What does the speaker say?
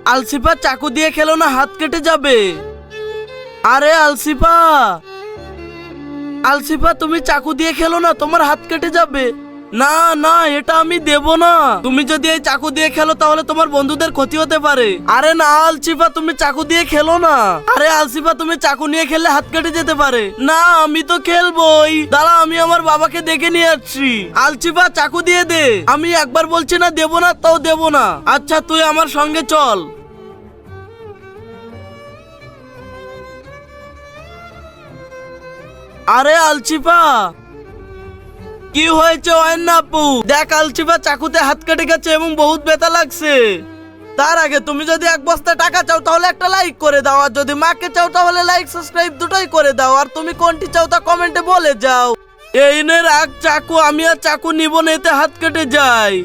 আলসিফা চাকু দিয়ে খেলো না, হাত কেটে যাবে। আরে আলসিফা, আলসিফা তুমি চাকু দিয়ে খেলো না, তোমার হাত কেটে যাবে। না না, এটা আমি দেব না। তুমি যদি এই চাকু দিয়ে খেলো তাহলে তোমার বন্ধুদের ক্ষতি হতে পারে। আরে না আলসিফা, তুমি চাকু দিয়ে খেলো না। আরে আলসিফা, তুমি চাকু নিয়ে খেললে হাত কেটে যেতে পারে। না আমি তো খেলবোই, দাঁড়া আমি আমার বাবাকে ডেকে নিয়ে আসছি। আলসিফা চাকু দিয়ে দে। আমি একবার বলছি না দেব না, তাও দেব না। আচ্ছা তুই আমার সঙ্গে চল। আরে আলসিফা, কি হয়েছে অয়ন্না আপু? দেখ আলসিফা চাকুতে হাত কেটে গেছে এবং বহুত ব্যথা লাগছে। তার আগে তুমি যদি এক বস্তা টাকা চাও তাহলে একটা লাইক করে দাও, আর যদি মাকে চাও তাহলে লাইক সাবস্ক্রাইব দুটোই করে দাও, আর তুমি কোনটি চাও তা কমেন্টে বলে যাও। এই নে রাখ চাকু, আমি আর চাকু নিব না, এতে হাত কেটে যায়।